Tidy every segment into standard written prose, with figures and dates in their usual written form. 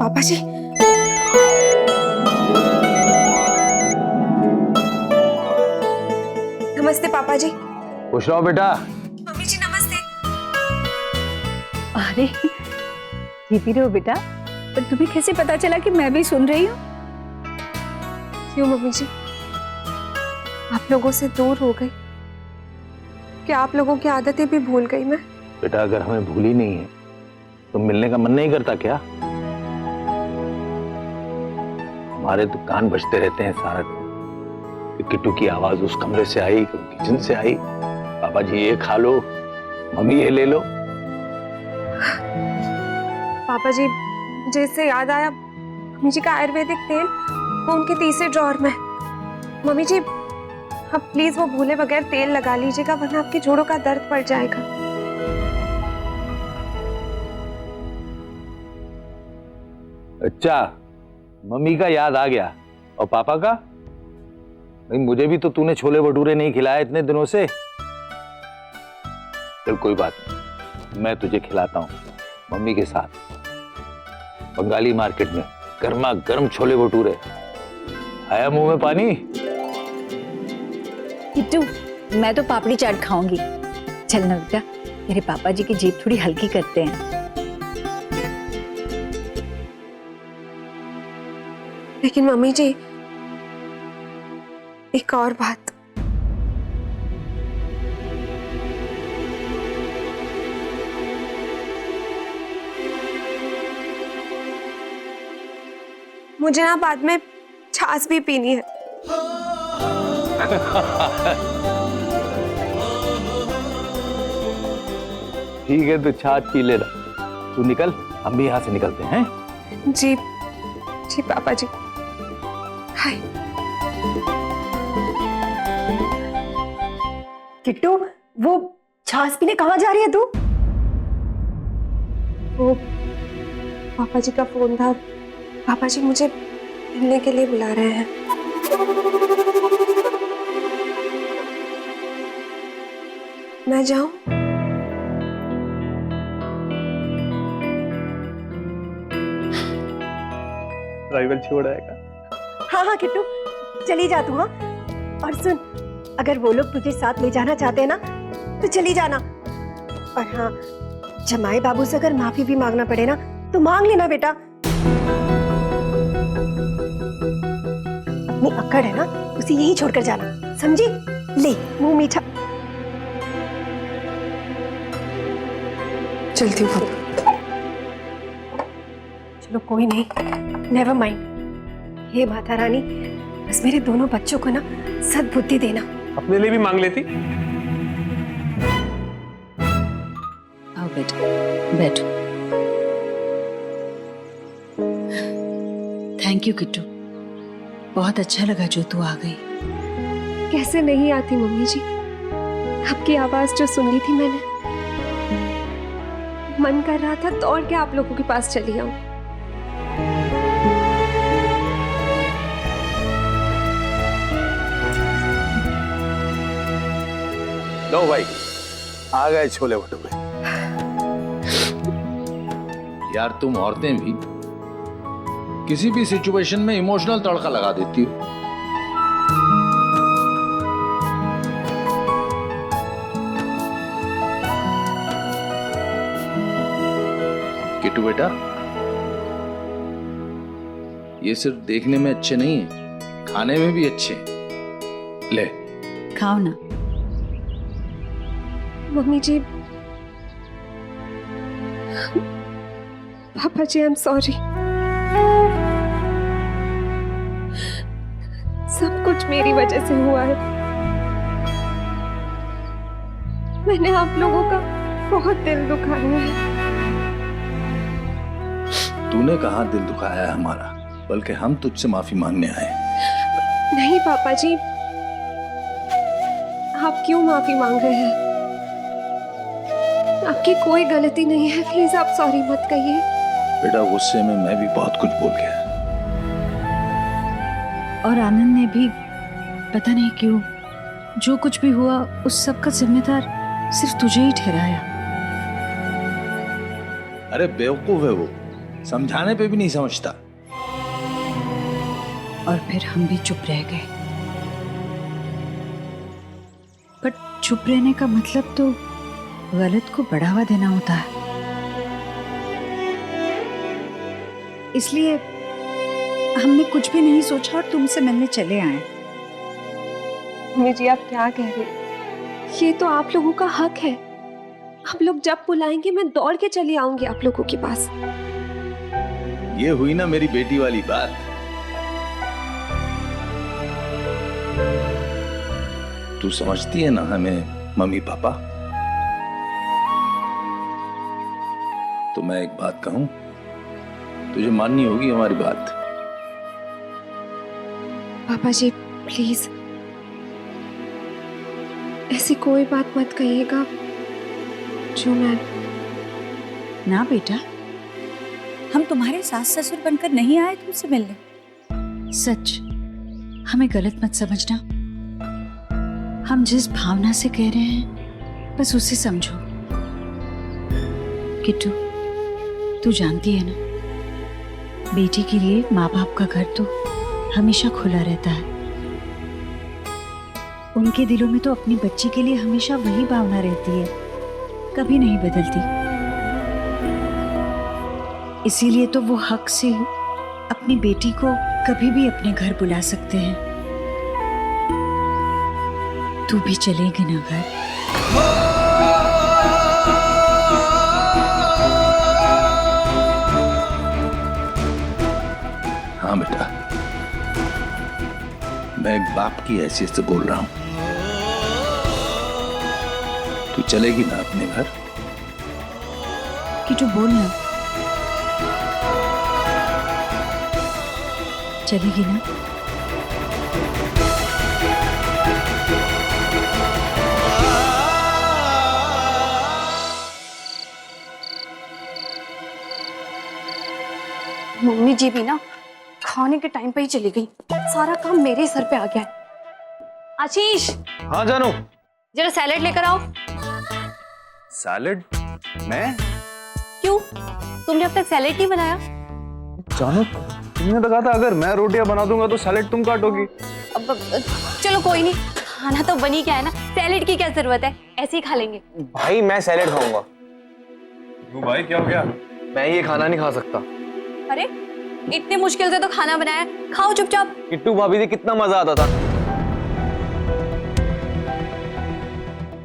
पापा जी, नमस्ते पापा जी। खुश रहो बेटा। मम्मी जी नमस्ते। अरे जीती रहो बेटा, पर तुम्हें कैसे पता चला कि मैं भी सुन रही हूँ? क्यों मम्मी जी, आप लोगों से दूर हो गई क्या? आप लोगों की आदतें भी भूल गई मैं? बेटा अगर हमें भूली नहीं है तो मिलने का मन नहीं करता क्या? हमारे तो कान बजते रहते हैं सारा दिन कि किट्टू की आवाज उस कमरे से आई, किचन से आई, पापा जी ये खा लो, मम्मी ये ले लो। पापा जी मुझे इससे याद आया, मम्मी जी का आयुर्वेदिक तेल वो उनके तीसरे ड्रॉर में। मम्मी जी अब प्लीज वो भूले बगैर तेल लगा लीजिएगा, वरना आपके जोड़ों का दर्द बढ़ जाएगा। अच्छा, मम्मी का याद आ गया, और पापा का? नहीं, मुझे भी तो तूने छोले भटूरे नहीं खिलाए इतने दिनों से। चल कोई बात नहीं, मैं तुझे खिलाता हूँ मम्मी के साथ। बंगाली मार्केट में गर्मा गर्म छोले भटूरे। आया मुंह में पानी? किट्टू, मैं तो पापड़ी चाट खाऊंगी। चल ना बेटा, मेरे पापा जी की जीभ थोड़ी हल्की करते हैं। लेकिन मम्मी जी एक और बात, मुझे ना बाद में छाछ भी पीनी है। ठीक है तो छाछ पी लेना। तू निकल, हम भी यहाँ से निकलते हैं। जी जी पापा जी। हाय किट्टू, वो छाछ पीने कहाँ जा रही है तू? वो पापा जी का फोन था, पापा जी मुझे मिलने के लिए बुला रहे हैं। मैं जाऊं? राइवल छोड़ आएगा। हाँ हाँ किट्टू, चली जा तू। हाँ, और सुन, अगर वो लोग तुझे साथ ले जाना चाहते हैं ना तो चली जाना। और हाँ, जमाई बाबू से अगर माफी भी मांगना पड़े ना तो मांग लेना बेटा। अपनी अक्कड़ है ना, उसे यही छोड़कर जाना, समझी? ले मुंह मीठा। चलती हूँ। चलो कोई नहीं, नेवर माइंड। हे माता रानी, बस मेरे दोनों बच्चों को ना सद्बुद्धि देना। अपने लिए भी मांग लेती। आओ बेटा, बैठो। थैंक यू किट्टू, बहुत अच्छा लगा जो तू आ गई। कैसे नहीं आती मम्मी जी, आपकी आवाज जो सुन ली थी मैंने, मन कर रहा था दौड़ के आप लोगों के पास चली आऊं। लो भाई, आ गए छोले भटूरे। यार तुम औरतें भी किसी भी सिचुएशन में इमोशनल तड़का लगा देती हो। किट्टू बेटा, ये सिर्फ देखने में अच्छे नहीं है, खाने में भी अच्छे हैं। ले खाओ ना। मम्मी जी, पापा जी आई एम सॉरी। सब कुछ मेरी वजह से हुआ है। मैंने आप लोगों का बहुत दिल दुखाया है। तूने कहाँ दिल दुखाया है हमारा, बल्कि हम तुझसे माफी मांगने आए। नहीं पापा जी, आप क्यों माफी मांग रहे हैं? आपकी कोई गलती नहीं है, प्लीज आप सॉरी मत कहिए। बेटा गुस्से में मैं भी बहुत कुछ बोल गया। और आनंद ने भी पता नहीं क्यों जो कुछ भी हुआ उस सब का जिम्मेदार सिर्फ तुझे ही ठहराया। अरे बेवकूफ है वो, समझाने पे भी नहीं समझता। और फिर हम भी चुप रह गए। पर चुप रहने का मतलब तो गलत को बढ़ावा देना होता है। इसलिए हमने कुछ भी नहीं सोचा और तुमसे मिलने चले आए। मम्मी जी आप क्या कह रही हैं? ये तो आप लोगों का हक है। आप लोग जब बुलाएंगे मैं दौड़ के चली आऊंगी आप लोगों के पास। ये हुई ना मेरी बेटी वाली बात। तू समझती है ना हमें मम्मी पापा। तो मैं एक बात कहूं, तुझे माननी होगी हमारी बात। पापा जी प्लीज ऐसी कोई बात मत कहिएगा जो मैं। ना बेटा, हम तुम्हारे सास ससुर बनकर नहीं आए तुमसे मिलने। सच, हमें गलत मत समझना। हम जिस भावना से कह रहे हैं बस उसे समझो। किट्टू, तू जानती है ना, बेटी के लिए माँ बाप का घर तो हमेशा खुला रहता है। उनके दिलों में तो अपनी बच्ची के लिए हमेशा वही भावना रहती है, कभी नहीं बदलती। इसीलिए तो वो हक से अपनी बेटी को कभी भी अपने घर बुला सकते हैं। तू भी चलेगी ना घर? हाँ बेटा, मैं एक बाप की हैसियत से बोल रहा हूं। तू चलेगी ना अपने घर? कि तू बोल ना, चलेगी ना? मम्मी जी भी ना खाने के टाइम पे ही चली गई। सारा काम मेरे सर पे आ गया है। आशीष, हाँ जानू। जरा सैलेड लेकर आओ। सैलेड? मैं? क्यों, तुमने अब तक सैलेड नहीं बनाया? जानू, तुमने तो कहा था अगर मैं रोटियां बना दूंगा तो सैलेड तुम काटोगी। अब चलो कोई नहीं, खाना तो बनी क्या है ना, सैलेड की क्या जरूरत है, ऐसे ही खा लेंगे। भाई मैं सैलेड खाऊंगा। क्यों भाई, क्या हो गया? मैं ये खाना नहीं खा सकता। अरे इतने मुश्किल से तो खाना बनाया, खाओ चुपचाप। किट्टू भाभी से कितना मजा आता था।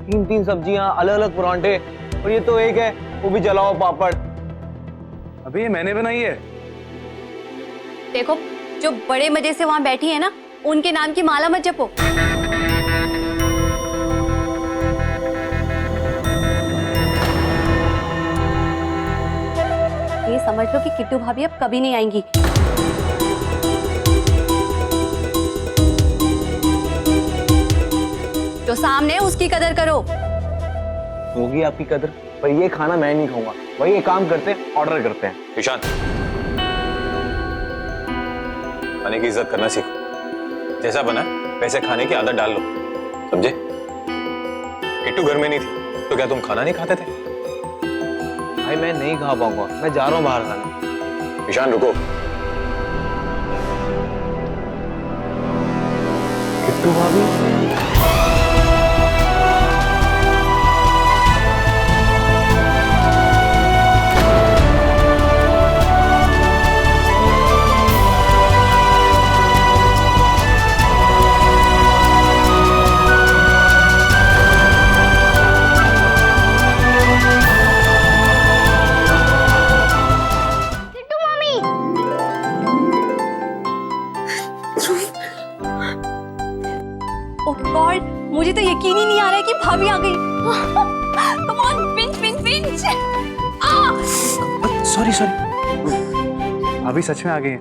3-3 सब्जियां, अलग अलग परांठे, और ये तो एक है, वो भी जला हुआ पापड़। अभी ये मैंने बनाई है। देखो, जो बड़े मजे से वहां बैठी है ना, उनके नाम की माला मत जपो। ये समझ लो कि किट्टू भाभी अब कभी नहीं आएंगी। जो सामने है उसकी कदर करो। होगी आपकी कदर, पर ये खाना मैं नहीं खाऊंगा। वही एक काम करते हैं, ऑर्डर करते हैं। ईशान, खाने की इज्जत करना सीखो। जैसा बना वैसे खाने की आदत डाल लो, समझे? किट्टू घर में नहीं थी तो क्या तुम खाना नहीं खाते थे? भाई मैं नहीं खा पाऊंगा, मैं जा रहा हूँ बाहर खाने। ईशान रुको। किट्टू भाभी, ओह गॉड, मुझे तो यकीन ही नहीं आ रहा है कि भाभी आ गई। Come on, pinch pinch pinch. Sorry sorry, अभी सच में आ गई है।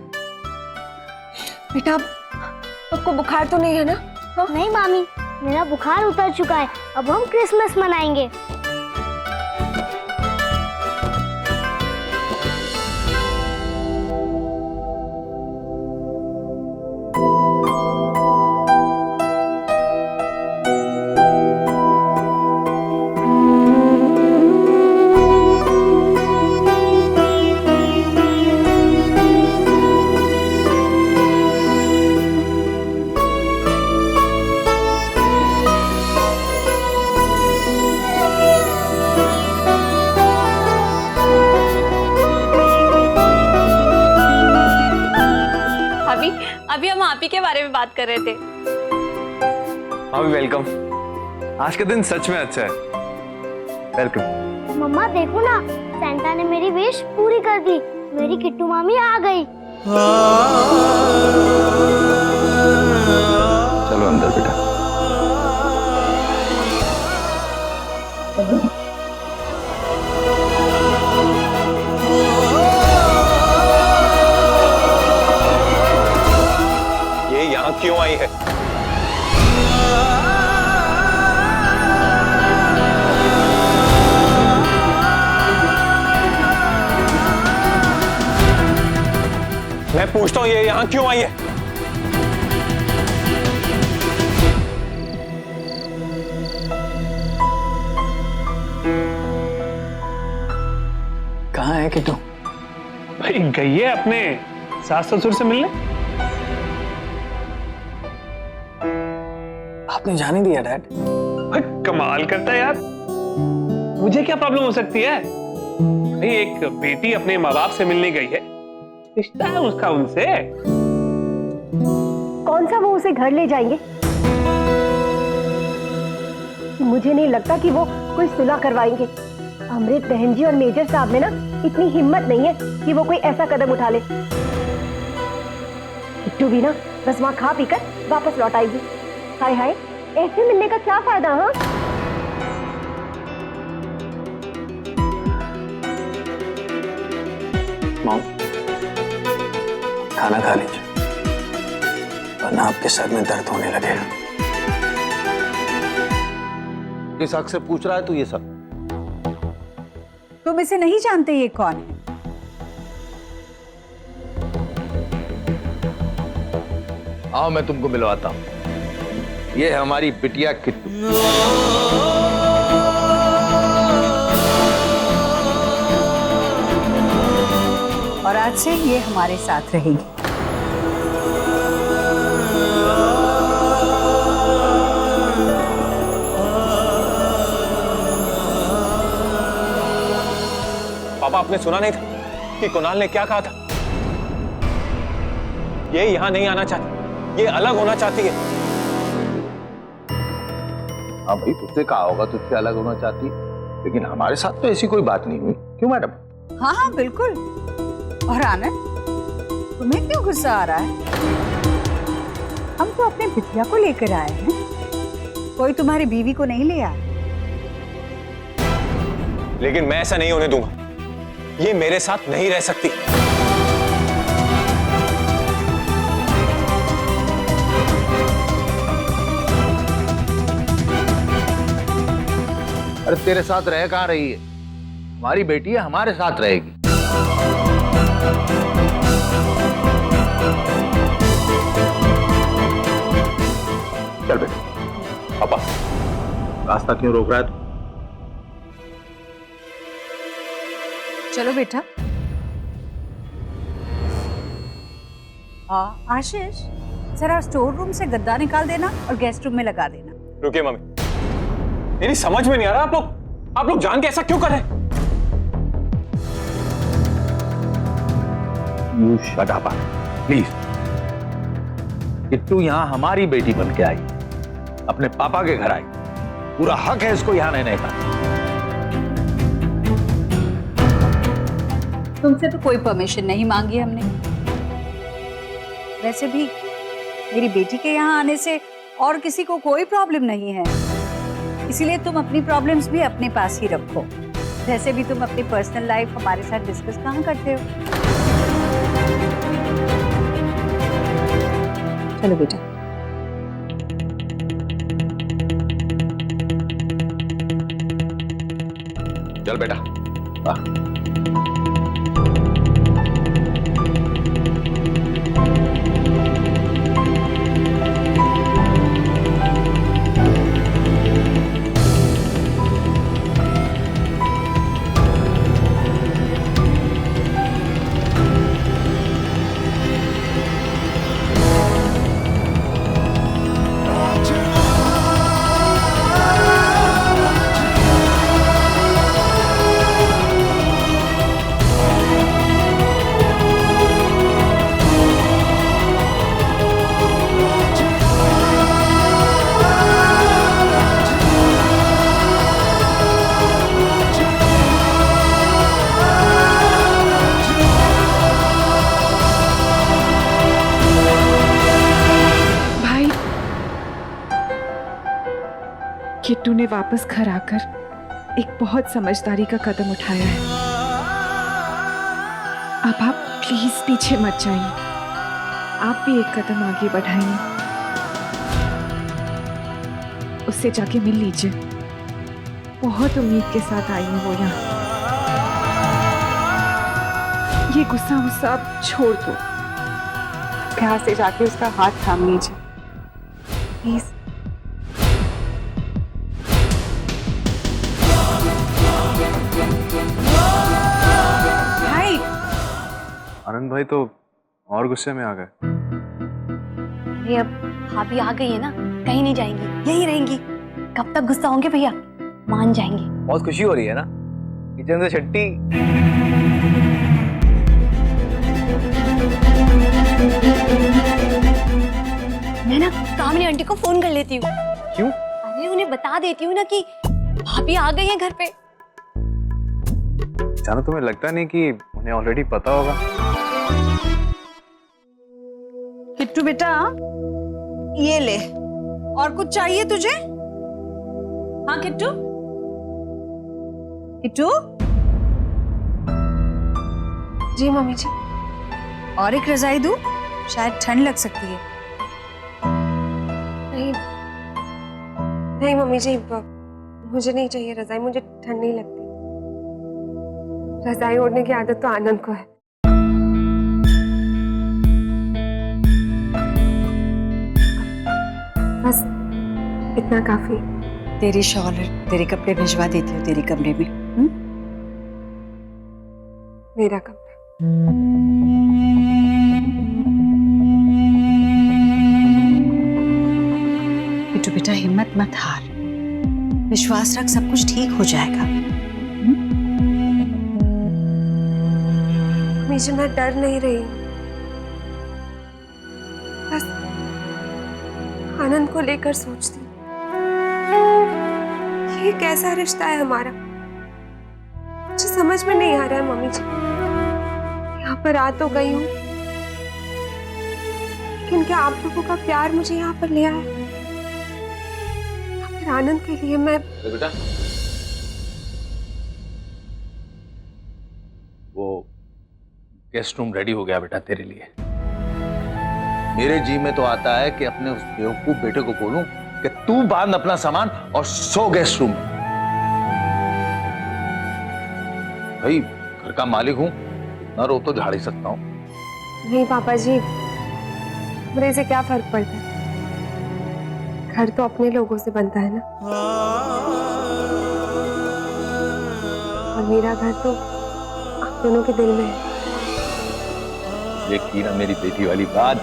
बेटा आपको बुखार तो नहीं है ना? हाँ? नहीं मामी, मेरा बुखार उतर चुका है। अब हम क्रिसमस मनाएंगे। अभी हम आप ही के बारे में बात कर रहे थे। अभी वेलकम। आज का दिन सच में अच्छा है। वेलकम। मम्मा देखो ना, सेंटा ने मेरी विश पूरी कर दी। मेरी किट्टू मामी आ गई। चलो अंदर बेटा। ये यहाँ क्यों आई है? मैं पूछता हूँ ये यहाँ क्यों आई है? कहाँ है किट्टू? भाई गई है अपने सास ससुर से मिलने। आपने जाने दिया डैड? भाई कमाल करता है यार। मुझे क्या प्रॉब्लम हो सकती है? भाई एक बेटी अपने माँ बाप से मिलने गई है, रिश्ता है उसका उनसे। कौन सा वो उसे घर ले जाएंगे? मुझे नहीं लगता कि वो कोई सुलह करवाएंगे। अमृत बहन जी और मेजर साहब में ना इतनी हिम्मत नहीं है कि वो कोई ऐसा कदम उठा ले। किट्टू भी ना बस वहां खा पीकर वापस लौट आएगी। हाय हाय, ऐसे मिलने का क्या फायदा? हाँ, मॉम, खाना खा लीजिए वरना आपके सर में दर्द होने लगेगा। किस हक से पूछ रहा है तू ये सब? तुम इसे नहीं जानते ये कौन है? आओ मैं तुमको मिलवाता हूँ। ये है हमारी बिटिया किट्टू। और आज से ये हमारे साथ रहेगी। पापा आपने सुना नहीं था कि कुणाल ने क्या कहा था? ये यहाँ नहीं आना चाहती, ये अलग होना चाहती है। हाँ भाई, तुझसे कहा होगा तुझसे अलग होना चाहती, लेकिन हमारे साथ तो ऐसी कोई बात नहीं हुई। क्यों मैडम? हाँ हाँ बिल्कुल। और आनंद, तुम्हें क्यों गुस्सा आ रहा है? हम तो अपने बिटिया को लेकर आए हैं, कोई तुम्हारी बीवी को नहीं ले आया। लेकिन मैं ऐसा नहीं होने दूंगा। ये मेरे साथ नहीं रह सकती। अरे तेरे साथ रह कहाँ रही है? हमारी बेटी है, हमारे साथ रहेगी। चल बेटा। पापा रास्ता क्यों रोक रहा है तू? चलो बेटा। आशीष, जरा स्टोर रूम से गद्दा निकाल देना और गेस्ट रूम में लगा देना। रुकिए मम्मी, मेरी समझ में नहीं आ रहा आप लोग जान के ऐसा क्यों कर रहे हैं? You shut up, please. Kittu यहाँ हमारी बेटी बन के आई, अपने पापा के घर आई। पूरा हक है इसको यहाँ रहने का। तुमसे तो कोई परमिशन नहीं मांगी हमने। वैसे भी मेरी बेटी के यहाँ आने से और किसी को कोई प्रॉब्लम नहीं है, इसीलिए तुम अपनी प्रॉब्लम्स भी अपने पास ही रखो। वैसे भी तुम अपनी पर्सनल लाइफ हमारे साथ डिस्कस कहाँ करते हो। चलो बेटा। चल बेटा। किट्टू ने वापस घर आकर एक बहुत समझदारी का कदम उठाया है। अब आप प्लीज पीछे मत जाइए, आप भी एक कदम आगे बढ़ाइए, उससे जाके मिल लीजिए। बहुत उम्मीद के साथ आई है वो यहाँ। ये गुस्सा गुस्सा आप छोड़ दो, प्यार से जाके उसका हाथ थाम लीजिए प्लीज। भाई आनंद भाई तो और गुस्से में आ गए। अरे अब भाभी आ गई है ना, कहीं नहीं जाएंगी, यहीं रहेंगी। कब तक गुस्सा होंगे भैया, मान जाएंगे। बहुत खुशी हो रही है ना, किचन से छट्टी। मैं ना कामिनी आंटी को फोन कर लेती हूँ। क्यों? अरे उन्हें बता देती हूँ ना कि भाभी आ गई है घर पे। जानो तुम्हें लगता नहीं कि उन्हें ऑलरेडी पता होगा? किट्टू बेटा, ये ले। और कुछ चाहिए तुझे? हाँ किट्टू? किट्टू? जी मम्मी जी। और एक रजाई दूं? शायद ठंड लग सकती है। नहीं नहीं मम्मी जी, मुझे नहीं चाहिए रजाई, मुझे ठंड नहीं लगती। रजाई ओढ़ने की आदत तो आनंद को है। बस इतना काफी। तेरी शॉल और तेरे कपड़े भिजवा देती हूँ तेरे कमरे में। मेरा कमरा। किट्टू बेटा, हिम्मत मत हार, विश्वास रख, सब कुछ ठीक हो जाएगा। मुझे मैं डर नहीं रही, बस आनंद को लेकर सोचती। ये कैसा रिश्ता है हमारा, मुझे समझ में नहीं आ रहा है मम्मी जी। यहाँ पर आ तो गई हूँ, लेकिन क्या आप लोगों का प्यार मुझे यहाँ पर ले आया? फिर आनंद के लिए मैं बेटा वो गेस्ट रूम रेडी हो गया बेटा तेरे लिए। मेरे जी में तो आता है कि अपने उस बेवकूफ बेटे को बोलूं कि तू बांध अपना सामान और सो गेस्ट रूम। भाई घर का मालिक हूं, ना रो तो झाड़ ही सकता हूं। नहीं पापा जी, मेरे से क्या फर्क पड़ता है, घर तो अपने लोगों से बनता है ना। और मेरा घर तो आप दोनों के दिल में है। ये की ना मेरी बेटी वाली बात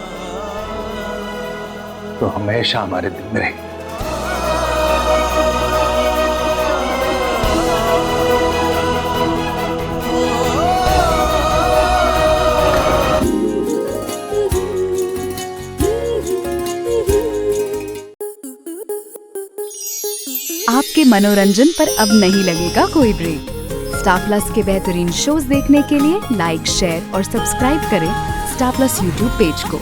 तो हमेशा हमारे दिल में रहेगी। आपके मनोरंजन पर अब नहीं लगेगा कोई ब्रेक। स्टार प्लस के बेहतरीन शोज देखने के लिए लाइक, शेयर और सब्सक्राइब करें स्टार प्लस यूट्यूब पेज को।